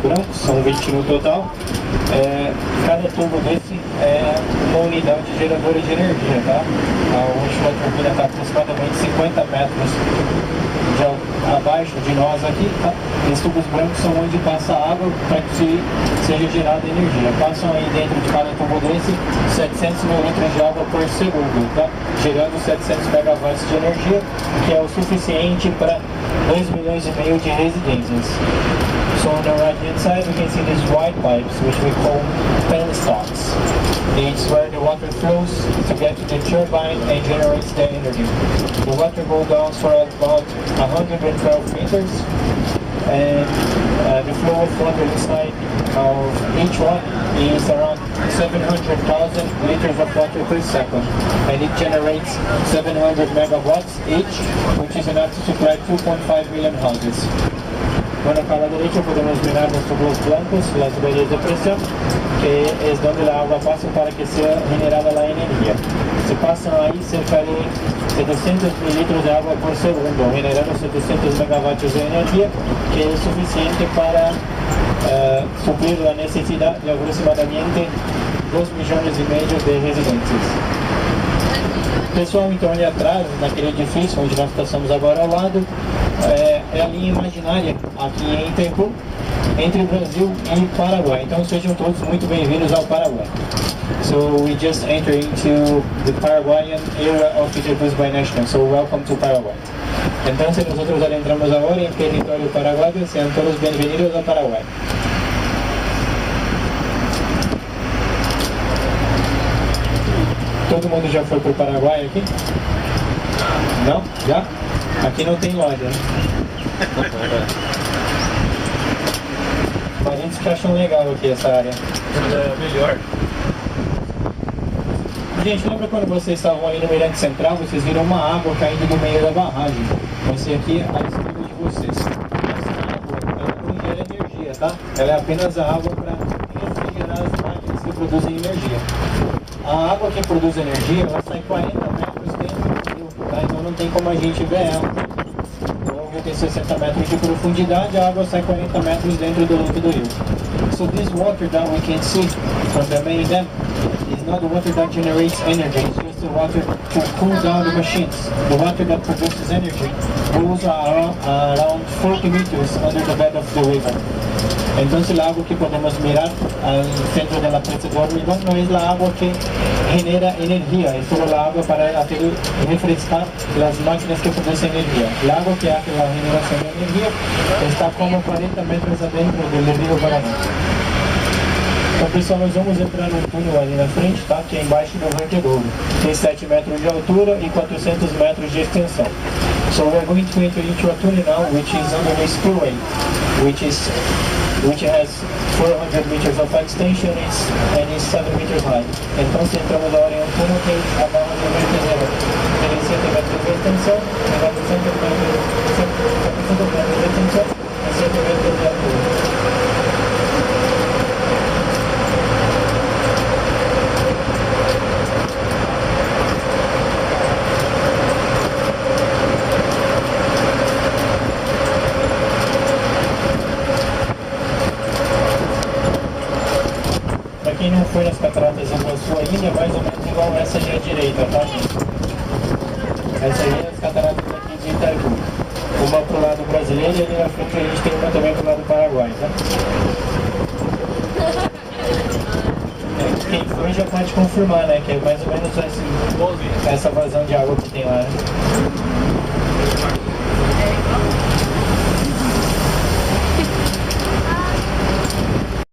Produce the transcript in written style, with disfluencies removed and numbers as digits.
brancos, são 20 no total. Cada tubo desse é uma unidade geradora de energia, tá? A última turbina está aproximadamente 50 metros abaixo de nós aqui, tá? Esses tubos brancos são onde passa água para que seja gerada energia. Passam aí dentro de cada tubo desse 700 mil litros de água por segundo, tá? Gerando 700 megawatts de energia, que é o suficiente para 2,5 milhões de residências. So on the right hand side we can see these white pipes, which we call penstocks. It's where the water flows to get to the turbine and generates the energy. The water goes down for about 112 meters, and the flow of water inside of each one is around 700,000 liters of water per second, and it generates 700 megawatts each, which is enough to supply 2.5 million houses. Bueno, acá a la derecha podemos mirar los tubos blancos, las tuberías de presión, que es donde la agua pasa para que sea generada la energía. Se pasan ahí cerca de 700 mil litros de agua por segundo, generando 700 megavatios de energía, que es suficiente para suplir la necesidad de aproximadamente 2,5 milhões de residentes. Pessoal, então ali atrás, naquele edifício onde nós passamos agora ao lado, é a linha imaginária aqui em Itaipu, entre Brasil e Paraguai. Então sejam todos muito bem-vindos ao Paraguai. So we just entered into the Paraguayan area of Itaipu's Binational. So welcome to Paraguay. Entonces nosotros adentramos ahora en territorio paraguayo. Sean todos bienvenidos a Paraguay. Todo mundo já foi para o Paraguai aqui? Não? Já? Aqui não tem loja, né? Mas a gente que acham legal aqui essa área. É melhor. Gente, lembra quando vocês estavam ali no Mirante Central, vocês viram uma água caindo do meio da barragem? Essa aqui é a esquerda de vocês. Essa água, ela não gera energia, tá? Ela é apenas a água para refrigerar as máquinas que produzem energia. A água que produz energia, ela sai 40 metros dentro do rio, tá? Então não tem como a gente ver ela. O rio tem 60 metros de profundidade, a água sai 40 metros dentro do leito do rio. So this water that we can see from the main dam is not the water that generates energy, it's just the water to cool down the machines. The water that produces energy goes around 40 meters under the bed of the river. Entonces el agua que podemos mirar al centro de la presa de hormigón no es la agua que genera energía, es solo la agua para refrescar las máquinas que producen energía. El agua que hace la generación de energía está como 40 metros adentro del río Paraná. Então pessoal, nós vamos entrar no túnel ali na frente, tá? Que é embaixo do vertedouro. Tem 7 metros de altura e 400 metros de extensão. So we're going to enter into a tunnel now, which is under the spillway, which has 400 meters of extension and is 7 meters high. Então se entramos agora em um túnel que a barra do vertedouro tem 7 metros de extensão, e 400 metros de extensão e 7 metros de altura. Quem não foi nas cataratas do Iguaçu ainda, é mais ou menos igual essa ali à direita, tá, gente? Essa aí é as cataratas aqui de Itaipu. Uma pro lado brasileiro e ali na frente a gente tem uma também pro lado paraguai, tá? Quem foi já pode confirmar, né? Que é mais ou menos essa vazão de água que tem lá, né?